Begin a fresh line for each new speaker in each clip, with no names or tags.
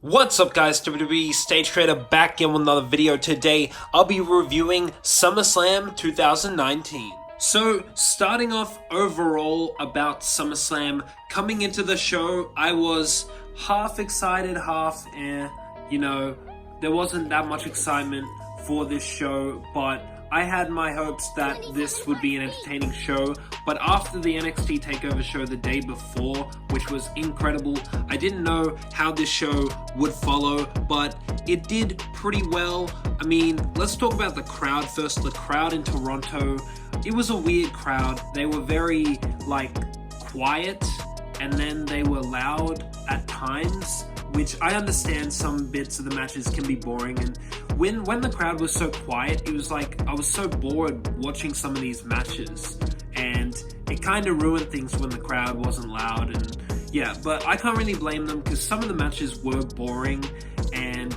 What's up guys, WWE Stage Creator back in with another video. Today I'll be reviewing SummerSlam 2019. So starting off overall about SummerSlam, coming into the show I was half excited, half there wasn't that much excitement for this show, but I had my hopes that this would be an entertaining show. But after the NXT TakeOver show the day before, which was incredible, I didn't know how this show would follow, but it did pretty well. I mean, let's talk about the crowd first. The crowd in Toronto, it was a weird crowd. They were very, quiet, and then they were loud at times, which I understand some bits of the matches can be boring, and when the crowd was so quiet, it was like I was so bored watching some of these matches, and it kind of ruined things when the crowd wasn't loud. And yeah, but I can't really blame them because some of the matches were boring, and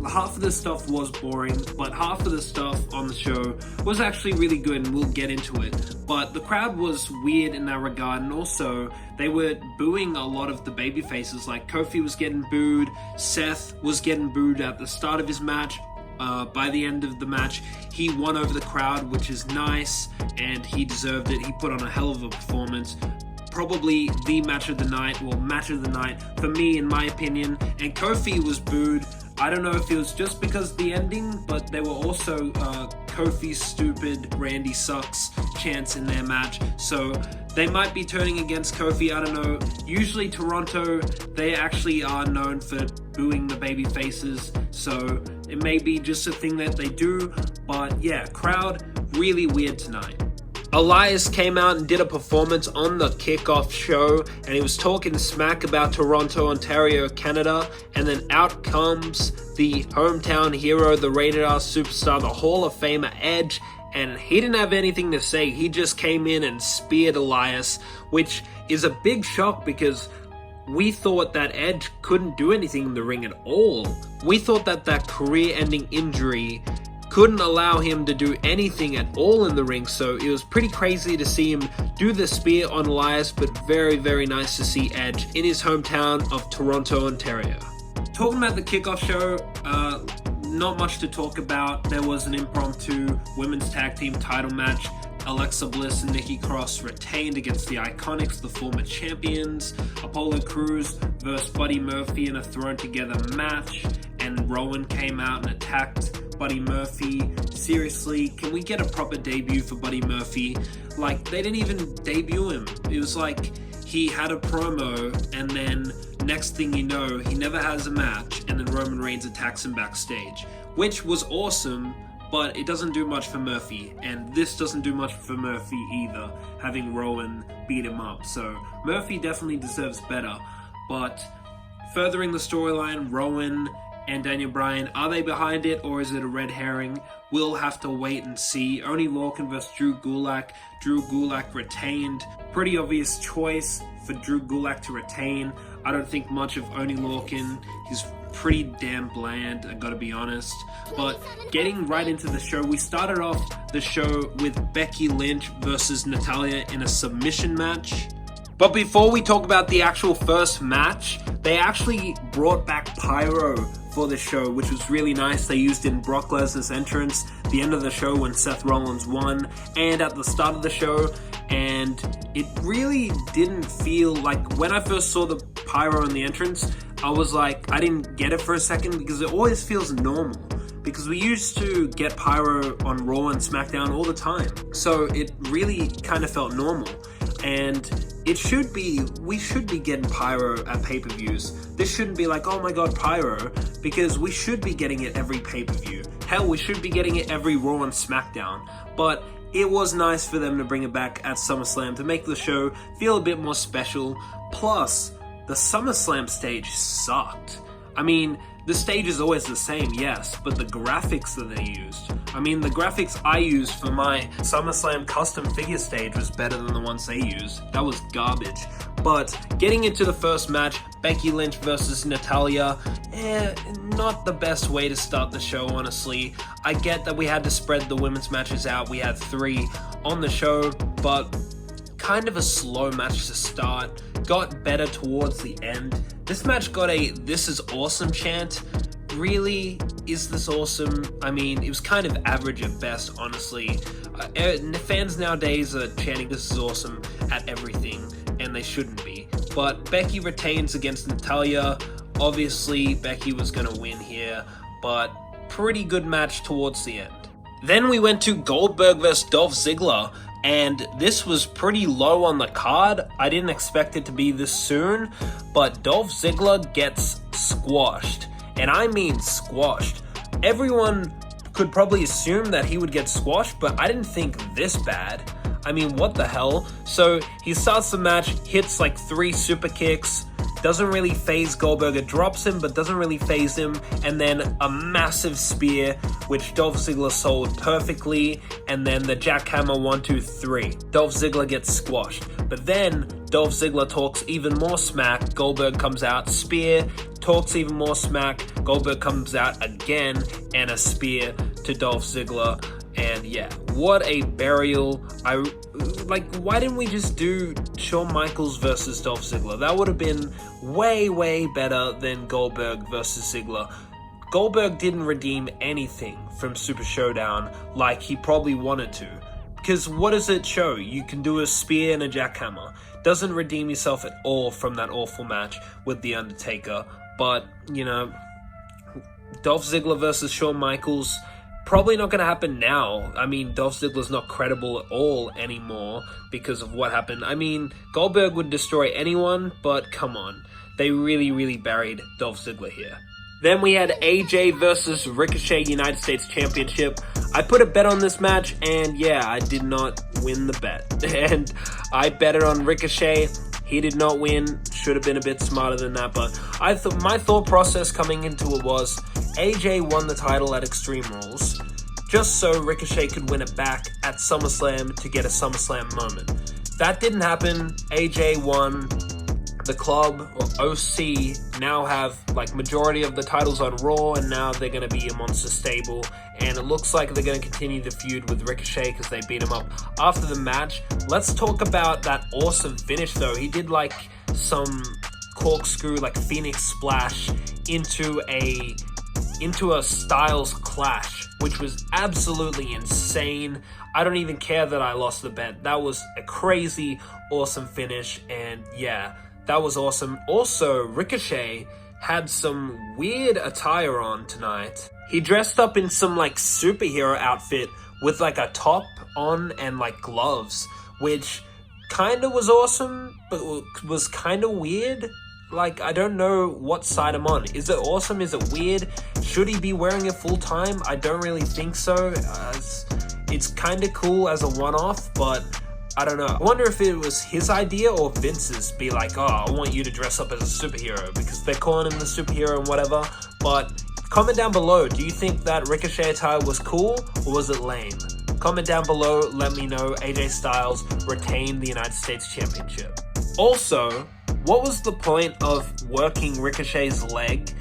half of the stuff was boring, but half of the stuff on the show was actually really good, and we'll get into it. But the crowd was weird in that regard, and also they were booing a lot of the baby faces. Like Kofi was getting booed, Seth was getting booed at the start of his match. By the end of the match, he won over the crowd, which is nice, and he deserved it. He put on a hell of a performance. Probably the match of the night for me, in my opinion. And Kofi was booed. I don't know if it was just because of the ending, but there were also Kofi's stupid Randy sucks chants in their match, so they might be turning against Kofi. I don't know. Usually Toronto, they actually are known for booing the baby faces, so it may be just a thing that they do. But yeah, crowd really weird tonight. Elias came out and did a performance on the Kickoff show, and he was talking smack about Toronto, Ontario, Canada, and then out comes the hometown hero, the Rated R superstar, the Hall of Famer Edge, and he didn't have anything to say. He just came in and speared Elias, which is a big shock because we thought that Edge couldn't do anything in the ring at all. We thought that that career-ending injury couldn't allow him to do anything at all in the ring, so it was pretty crazy to see him do the spear on Elias, but very, very nice to see Edge in his hometown of Toronto, Ontario. Talking about the Kickoff show, not much to talk about. There was an impromptu women's tag team title match. Alexa Bliss and Nikki Cross retained against the Iconics, the former champions. Apollo Crews versus Buddy Murphy in a thrown together match, and Rowan came out and attacked Buddy Murphy. Seriously, can we get a proper debut for Buddy Murphy? They didn't even debut him. It was like he had a promo, and then next thing you know, he never has a match, and then Roman Reigns attacks him backstage, which was awesome, but it doesn't do much for Murphy, and this doesn't do much for Murphy either, having Rowan beat him up. So Murphy definitely deserves better. But furthering the storyline, Rowan and Daniel Bryan, are they behind it, or is it a red herring? We'll have to wait and see. Oney Lorcan versus Drew Gulak. Drew Gulak retained. Pretty obvious choice for Drew Gulak to retain. I don't think much of Oney Lorcan. He's pretty damn bland, I gotta be honest. But getting right into the show, we started off the show with Becky Lynch versus Natalya in a submission match. But before we talk about the actual first match, they actually brought back Pyro for the show, which was really nice. They used it in Brock Lesnar's entrance, the end of the show when Seth Rollins won, and at the start of the show. And it really didn't feel like, when I first saw the Pyro in the entrance, I was like, I didn't get it for a second, because it always feels normal. Because we used to get Pyro on Raw and SmackDown all the time. So it really kind of felt normal. And we should be getting Pyro at pay-per-views. This shouldn't be like, oh my god, Pyro, because we should be getting it every pay-per-view. Hell, we should be getting it every Raw and SmackDown. But it was nice for them to bring it back at SummerSlam to make the show feel a bit more special. Plus, the SummerSlam stage sucked. I mean, the stage is always the same, yes, but the graphics that they used, the graphics I used for my SummerSlam custom figure stage was better than the ones they used. That was garbage. But getting into the first match, Becky Lynch versus Natalya, not the best way to start the show, honestly. I get that we had to spread the women's matches out. We had 3 on the show, but kind of a slow match to start, got better towards the end. This match got a "this is awesome" chant. Really? Is this awesome? I mean, it was kind of average at best, honestly. Fans nowadays are chanting "this is awesome" at everything, and they shouldn't be. But Becky retains against Natalya. Obviously, Becky was going to win here, but pretty good match towards the end. Then we went to Goldberg vs. Dolph Ziggler, and this was pretty low on the card. I didn't expect it to be this soon, but Dolph Ziggler gets squashed. And I mean squashed. Everyone could probably assume that he would get squashed, but I didn't think this bad. I mean, what the hell? So he starts the match, hits like 3 super kicks, doesn't really phase Goldberg. It drops him, but doesn't really phase him. And then a massive spear, which Dolph Ziggler sold perfectly. And then the jackhammer 1, 2, 3. Dolph Ziggler gets squashed. But then Dolph Ziggler talks even more smack. Goldberg comes out, spear, talks even more smack. Goldberg comes out again, and a spear to Dolph Ziggler. And yeah, what a burial. Why didn't we just do Shawn Michaels versus Dolph Ziggler? That would have been way, way better than Goldberg versus Ziggler. Goldberg didn't redeem anything from Super Showdown like he probably wanted to. Because what does it show? You can do a spear and a jackhammer. Doesn't redeem yourself at all from that awful match with The Undertaker. But, you know, Dolph Ziggler versus Shawn Michaels, probably not going to happen now. I mean, Dolph Ziggler's not credible at all anymore because of what happened. I mean, Goldberg would destroy anyone, but come on. They really, really buried Dolph Ziggler here. Then we had AJ versus Ricochet United States Championship. I put a bet on this match, and yeah, I did not win the bet. And I betted on Ricochet. He did not win. Should have been a bit smarter than that, but my thought process coming into it was AJ won the title at Extreme Rules just so Ricochet could win it back at SummerSlam to get a SummerSlam moment. That didn't happen. AJ won. The club, or OC, now have like majority of the titles on Raw, and now they're going to be a monster stable, and it looks like they're going to continue the feud with Ricochet because they beat him up after the match. Let's talk about that awesome finish though. He did like some corkscrew, like Phoenix splash into a Styles clash, which was absolutely insane. I don't even care that I lost the bet. That was a crazy awesome finish, and yeah, that was awesome. Also, Ricochet had some weird attire on tonight. He dressed up in some like superhero outfit with like a top on and like gloves, which kind of was awesome, but was kind of weird. Like, I don't know what side I'm on. Is it awesome? Is it weird? Should he be wearing it full time? I don't really think so. It's kind of cool as a one-off, but I don't know. I wonder if it was his idea or Vince's. Be like, oh, I want you to dress up as a superhero because they're calling him the superhero and whatever. But comment down below. Do you think that Ricochet attire was cool or was it lame? Comment down below. Let me know. AJ Styles retained the United States Championship. Also, what was the point of working Ricochet's leg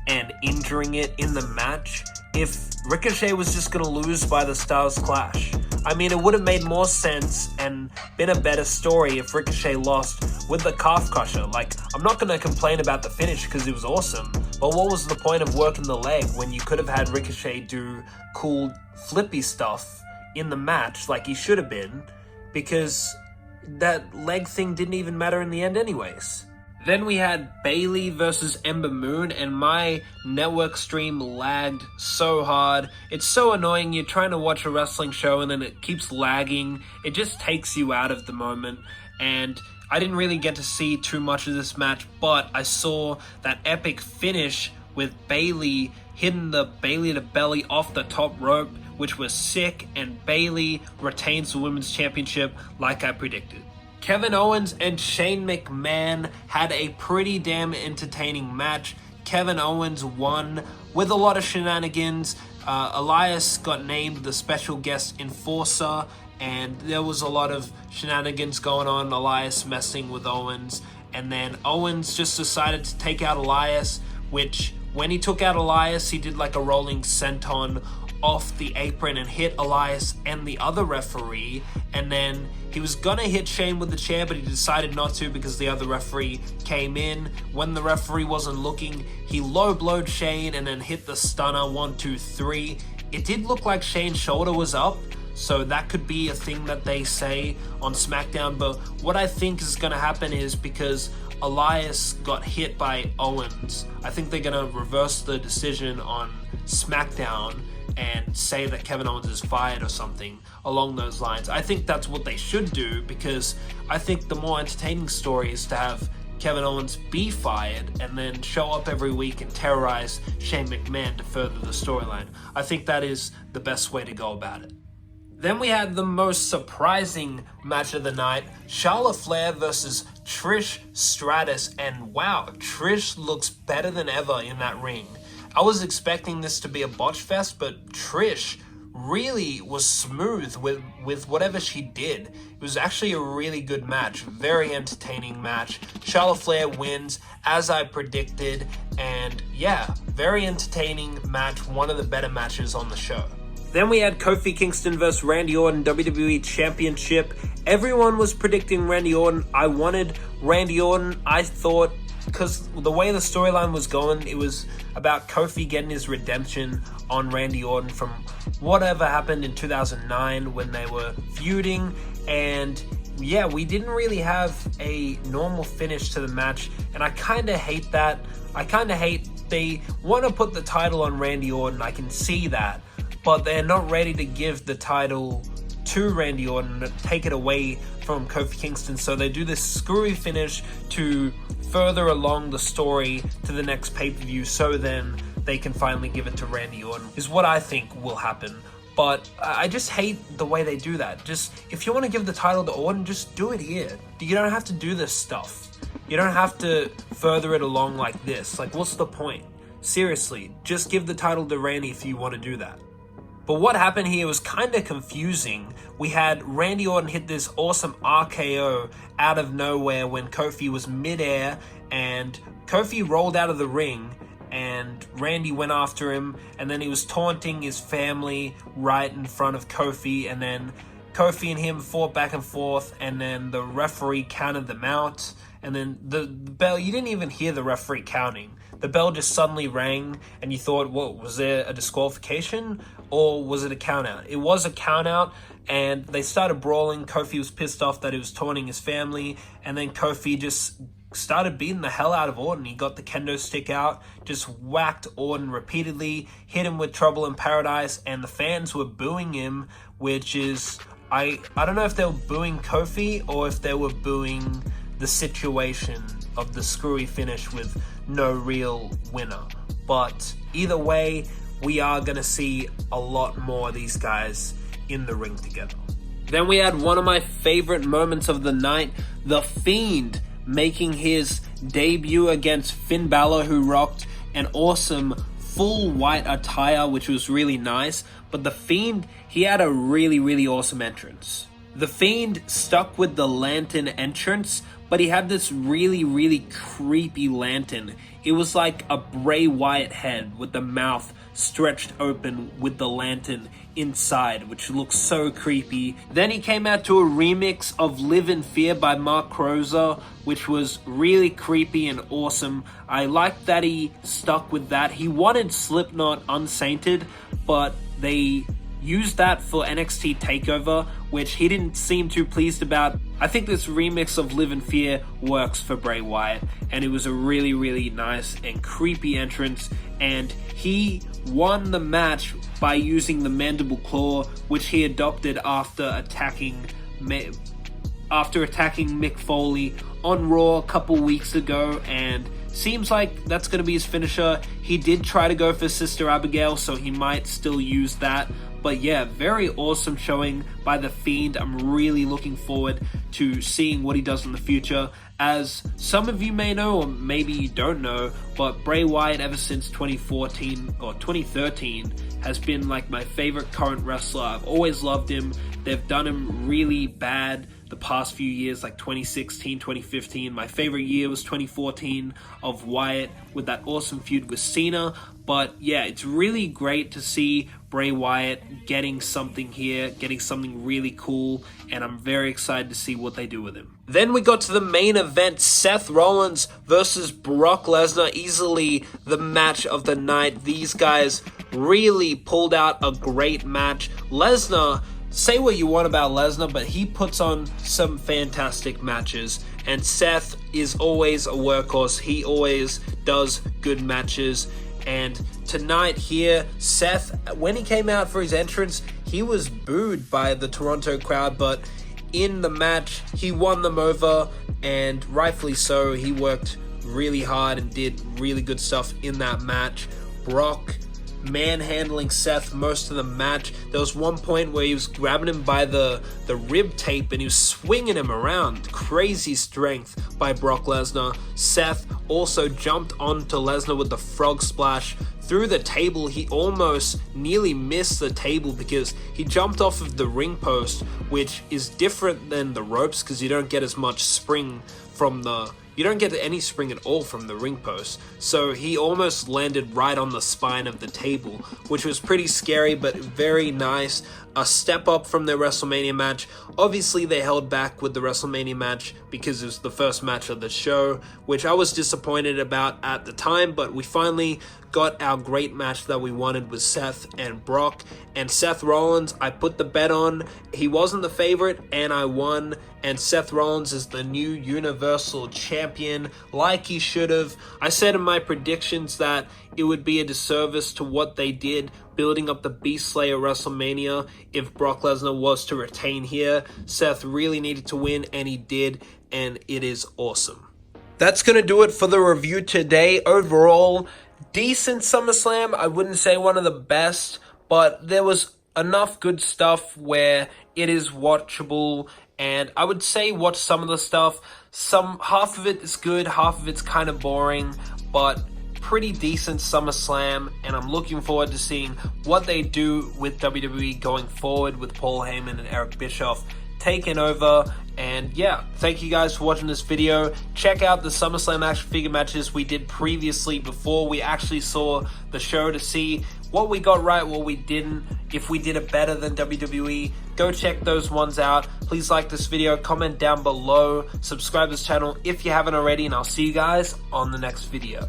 and injuring it in the match if Ricochet was just going to lose by the Styles Clash? I mean, it would have made more sense and been a better story if Ricochet lost with the calf crusher. Like, I'm not going to complain about the finish because it was awesome, but what was the point of working the leg when you could have had Ricochet do cool flippy stuff in the match like he should have been, because that leg thing didn't even matter in the end anyways. Then we had Bayley versus Ember Moon, and my network stream lagged so hard. It's so annoying. You're trying to watch a wrestling show and then it keeps lagging. It just takes you out of the moment, and I didn't really get to see too much of this match, but I saw that epic finish with Bayley hitting the Bayley to belly off the top rope, which was sick, and Bayley retains the Women's Championship like I predicted. Kevin Owens and Shane McMahon had a pretty damn entertaining match. Kevin Owens won with a lot of shenanigans. Elias got named the special guest enforcer, and there was a lot of shenanigans going on. Elias messing with Owens, and then Owens just decided to take out Elias, which when he took out Elias, he did like a rolling senton off the apron and hit Elias and the other referee, and then he was gonna hit Shane with the chair, but he decided not to because the other referee came in. When the referee wasn't looking, he low-blowed Shane and then hit the stunner, 1, 2, 3. It did look like Shane's shoulder was up, so that could be a thing that they say on SmackDown, but what I think is gonna happen is because Elias got hit by Owens, I think they're gonna reverse the decision on SmackDown and say that Kevin Owens is fired or something along those lines. I think that's what they should do, because I think the more entertaining story is to have Kevin Owens be fired and then show up every week and terrorize Shane McMahon to further the storyline. I think that is the best way to go about it. Then we had the most surprising match of the night, Charlotte Flair versus Trish Stratus, and wow, Trish looks better than ever in that ring. I was expecting this to be a botch fest, but Trish really was smooth with whatever she did. It was actually a really good match, very entertaining match. Charlotte Flair wins, as I predicted, and yeah, very entertaining match, one of the better matches on the show. Then we had Kofi Kingston versus Randy Orton WWE Championship. Everyone was predicting Randy Orton. I wanted Randy Orton. I thought, because the way the storyline was going, it was about Kofi getting his redemption on Randy Orton from whatever happened in 2009 when they were feuding. And yeah, we didn't really have a normal finish to the match, and I kind of hate that. They want to put the title on Randy Orton, I can see that, but they're not ready to give the title to Randy Orton and take it away from Kofi Kingston, so they do this screwy finish to further along the story to the next pay-per-view, so then they can finally give it to Randy Orton, is what I think will happen. But I just hate the way they do that. Just, if you want to give the title to Orton, just do it here. You don't have to do this stuff. You don't have to further it along like this. Like, what's the point? Seriously, just give the title to Randy if you want to do that. But what happened here was kind of confusing. We had Randy Orton hit this awesome RKO out of nowhere when Kofi was midair, and Kofi rolled out of the ring, and Randy went after him, and then he was taunting his family right in front of Kofi, and then Kofi and him fought back and forth, and then the referee counted them out, and then the bell, you didn't even hear the referee counting. The bell just suddenly rang, and you thought, what, was there a disqualification, or was it a count out? It was a count out, and they started brawling. Kofi was pissed off that he was taunting his family, and then Kofi just started beating the hell out of Orton. He got the kendo stick out, just whacked Orton repeatedly, hit him with Trouble in Paradise, and the fans were booing him, which is, I don't know if they were booing Kofi or if they were booing the situation of the screwy finish with no real winner. But either way, we are going to see a lot more of these guys in the ring together. Then we had one of my favorite moments of the night, The Fiend making his debut against Finn Balor, who rocked an awesome full white attire, which was really nice. But The Fiend, he had a really, really awesome entrance. The Fiend stuck with the lantern entrance, but he had this really, really creepy lantern. It was like a Bray Wyatt head with the mouth stretched open with the lantern inside, which looks so creepy. Then he came out to a remix of Live in Fear by Mark Crozer, which was really creepy and awesome. I liked that he stuck with that. He wanted Slipknot Unsainted, but they used that for NXT TakeOver, which he didn't seem too pleased about. I think this remix of Live in Fear works for Bray Wyatt, and it was a really, really nice and creepy entrance, and he won the match by using the Mandible Claw, which he adopted after attacking Mick Foley on Raw a couple weeks ago, and seems like that's going to be his finisher. He did try to go for Sister Abigail, so he might still use that. But yeah, very awesome showing by The Fiend. I'm really looking forward to seeing what he does in the future. As some of you may know, or maybe you don't know, but Bray Wyatt ever since 2014 or 2013 has been like my favorite current wrestler. I've always loved him. They've done him really bad the past few years, like 2016, 2015. My favorite year was 2014 of Wyatt with that awesome feud with Cena. But yeah, it's really great to see Bray Wyatt getting something here, getting something really cool, and I'm very excited to see what they do with him. Then we got to the main event, Seth Rollins versus Brock Lesnar, easily the match of the night. These guys really pulled out a great match. Lesnar, say what you want about Lesnar, but he puts on some fantastic matches, and Seth is always a workhorse. He always does good matches. And tonight here, Seth, when he came out for his entrance, he was booed by the Toronto crowd, but in the match, he won them over, and rightfully so. He worked really hard and did really good stuff in that match. Brock manhandling Seth most of the match. There was one point where he was grabbing him by the rib tape and he was swinging him around. Crazy strength by Brock Lesnar. Seth also jumped onto Lesnar with the frog splash through the table. He almost nearly missed the table because he jumped off of the ring post, which is different than the ropes because you don't get as much spring from you don't get any spring at all from the ring post. So he almost landed right on the spine of the table, which was pretty scary, but very nice. A step up from their WrestleMania match. Obviously, they held back with the WrestleMania match because it was the first match of the show, which I was disappointed about at the time, but we finally got our great match that we wanted with Seth and Brock. And Seth Rollins, I put the bet on. He wasn't the favorite, and I won. And Seth Rollins is the new Universal Champion, like he should have. I said in my predictions that it would be a disservice to what they did building up the Beast Slayer WrestleMania if Brock Lesnar was to retain here. Seth really needed to win, and he did, and it is awesome. That's going to do it for the review today. Overall, decent SummerSlam. I wouldn't say one of the best, but there was enough good stuff where it is watchable, and I would say watch some of the stuff. Half of it is good, half of it's kind of boring, but pretty decent SummerSlam, and I'm looking forward to seeing what they do with WWE going forward with Paul Heyman and Eric Bischoff taking over. And yeah, thank you guys for watching this video. Check out the SummerSlam action figure matches we did previously before we actually saw the show to see what we got right, what we didn't, if we did it better than WWE. Go check those ones out. Please like this video, comment down below, subscribe to this channel if you haven't already, and I'll see you guys on the next video.